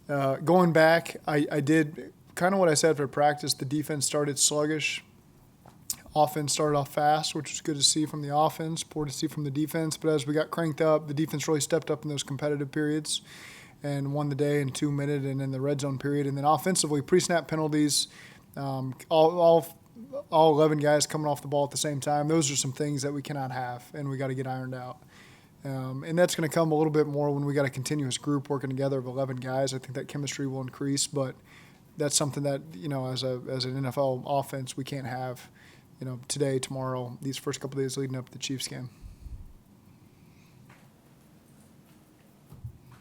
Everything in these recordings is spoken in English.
Going back, I did kind of what I said for practice. The defense started sluggish. Offense started off fast, which was good to see from the offense, poor to see from the defense. But as we got cranked up, the defense really stepped up in those competitive periods and won the day in 2 minutes and in the red zone period. And then offensively, pre-snap penalties, all 11 guys coming off the ball at the same time. Those are some things that we cannot have, and we got to get ironed out. And that's going to come a little bit more when we got a continuous group working together of 11 guys. I think that chemistry will increase, but that's something that, as an NFL offense, we can't have, today, tomorrow, these first couple of days leading up to the Chiefs game.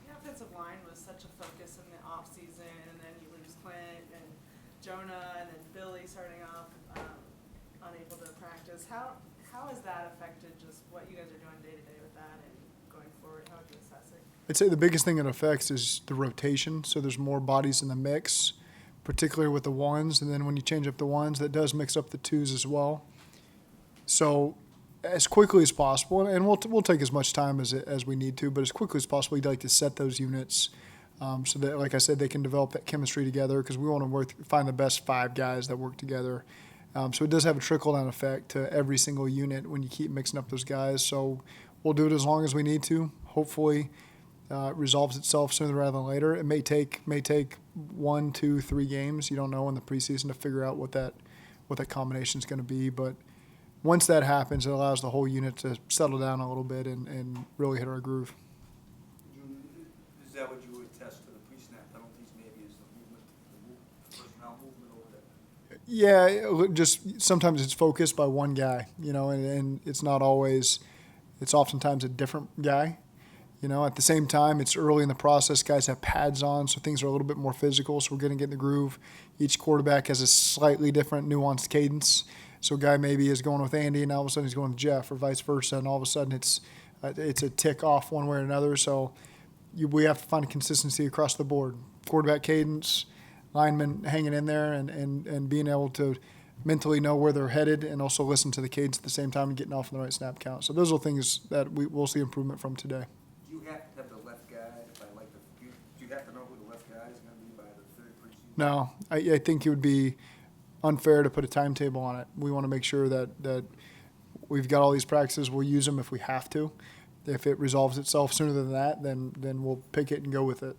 The offensive line was such a focus in the offseason, and then you lose Clint and Jonah, and then Billy starting off unable to practice. How has that affected just what you guys are doing day to day with that and going forward? How would you assess it? I'd say the biggest thing it affects is the rotation. So there's more bodies in the mix, particularly with the ones. And then when you change up the ones, that does mix up the twos as well. So as quickly as possible, and we'll take as much time as we need to, but as quickly as possible, you'd like to set those units so that, like I said, they can develop that chemistry together, because we want to find the best 5 guys that work together. So it does have a trickle-down effect to every single unit when you keep mixing up those guys. So we'll do it as long as we need to. Hopefully it resolves itself sooner rather than later. It may take 1, 2, 3 games. You don't know in the preseason to figure out what that combination is going to be. But once that happens, it allows the whole unit to settle down a little bit and really hit our groove. Is that what you would attest to the pre-snap penalties, maybe, is the personnel movement over there? Yeah, just sometimes it's focused by one guy, and it's not always – it's oftentimes a different guy. At the same time, it's early in the process. Guys have pads on, so things are a little bit more physical, so we're going to get in the groove. Each quarterback has a slightly different, nuanced cadence. So a guy maybe is going with Andy, and all of a sudden he's going with Jeff, or vice versa, and all of a sudden it's a tick off one way or another. So we have to find a consistency across the board. Quarterback cadence, linemen hanging in there, and being able to mentally know where they're headed, and also listen to the cadence at the same time and getting off on the right snap count. So those are things that we'll see improvement from today. Do you have to have the left guy, do you have to know who the left guy is going to be by the third preseason? No, I think it would be unfair to put a timetable on it. We want to make sure that we've got all these practices. We'll use them if we have to. If it resolves itself sooner than that, then we'll pick it and go with it.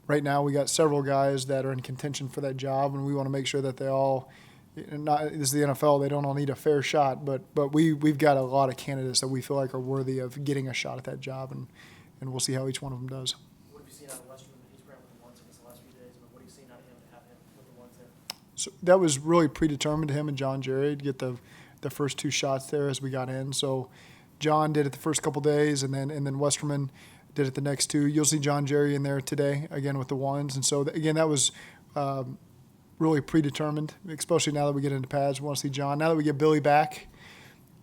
Right now, we got several guys that are in contention for that job, and we want to make sure that they all – this is the NFL. They don't all need a fair shot, but we've got a lot of candidates that we feel like are worthy of getting a shot at that job, and we'll see how each one of them does. What have you seen out of Westerman? He's ran with the ones against the last few days, but what have you seen out of him to have him with the ones there? So that was really predetermined to him and John Jerry to get the first 2 shots there as we got in. So John did it the first couple days, and then Westerman did it the next 2. You'll see John Jerry in there today again with the ones, and so again that was really predetermined. Especially now that we get into pads, we want to see John. Now that we get Billy back,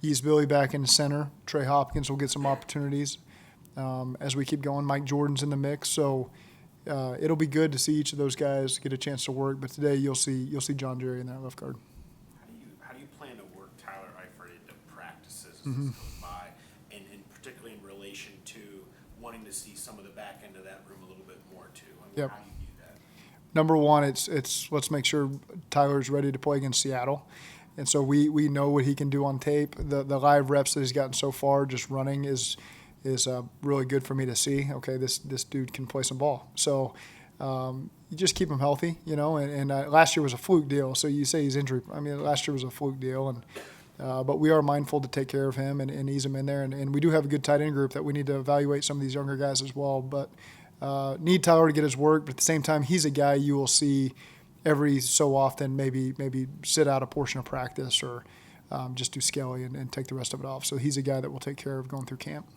ease Billy back in the center. Trey Hopkins will get some opportunities as we keep going. Mike Jordan's in the mix, so. It'll be good to see each of those guys get a chance to work, but today you'll see John Jerry in that left guard. How do you plan to work Tyler Eifert into practices as Mm-hmm. this goes by, and particularly in relation to wanting to see some of the back end of that room a little bit more too? Yep. How do you do that? Number one, it's let's make sure Tyler's ready to play against Seattle, and so we know what he can do on tape. The live reps that he's gotten so far, just running is really good for me to see. Okay, this dude can play some ball. So you just keep him healthy, and last year was a fluke deal. So you say he's injury. I mean, last year was a fluke deal, and but we are mindful to take care of him and ease him in there. And we do have a good tight end group that we need to evaluate some of these younger guys as well. But need Tyler to get his work, but at the same time, he's a guy you will see every so often maybe sit out a portion of practice or just do skelly and take the rest of it off. So he's a guy that we'll take care of going through camp.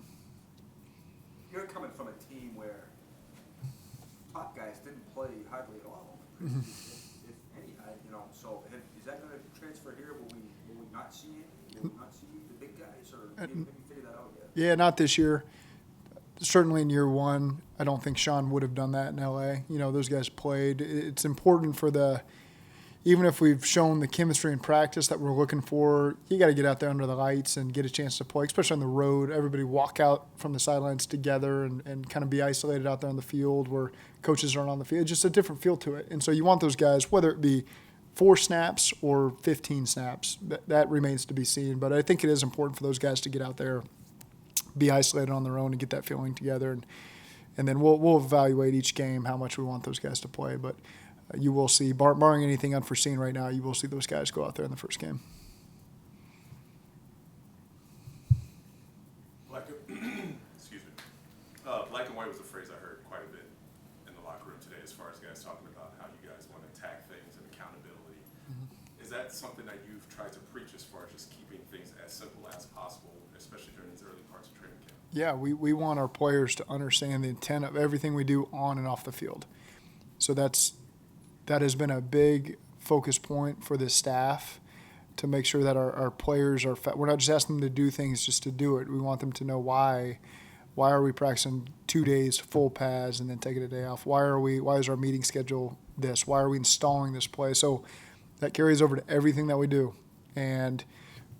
You're coming from a team where top guys didn't play hardly at all, Mm-hmm. if any. So is that going to transfer here? Will we not see it? Will we not see the big guys, or have you figured that out yet? Yeah, not this year. Certainly in year 1, I don't think Sean would have done that in LA. Those guys played. It's important for even if we've shown the chemistry in practice that we're looking for, you got to get out there under the lights and get a chance to play, especially on the road. Everybody walk out from the sidelines together and kind of be isolated out there on the field where coaches aren't on the field. It's just a different feel to it. And so you want those guys, whether it be 4 snaps or 15 snaps, that remains to be seen. But I think it is important for those guys to get out there, be isolated on their own, and get that feeling together. And then we'll evaluate each game how much we want those guys to play. But you will see, barring anything unforeseen right now, you will see those guys go out there in the first game. Excuse me. Black and white was a phrase I heard quite a bit in the locker room today, as far as guys talking about how you guys want to attack things and accountability. Mm-hmm. Is that something that you've tried to preach as far as just keeping things as simple as possible, especially during these early parts of training camp? Yeah, we want our players to understand the intent of everything we do on and off the field. So that has been a big focus point for this staff, to make sure that our players are we're not just asking them to do things just to do it. We want them to know why are we practicing 2 days full pads and then taking a day off? Why is our meeting schedule this? Why are we installing this play? So that carries over to everything that we do. And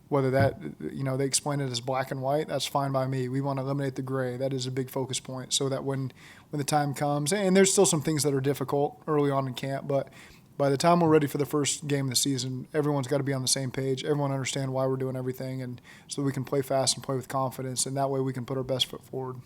whether that, they explain it as black and white, that's fine by me. We want to eliminate the gray. That is a big focus point, so that when the time comes, and there's still some things that are difficult early on in camp, but by the time we're ready for the first game of the season, everyone's got to be on the same page. Everyone understand why we're doing everything, and so we can play fast and play with confidence, and that way we can put our best foot forward.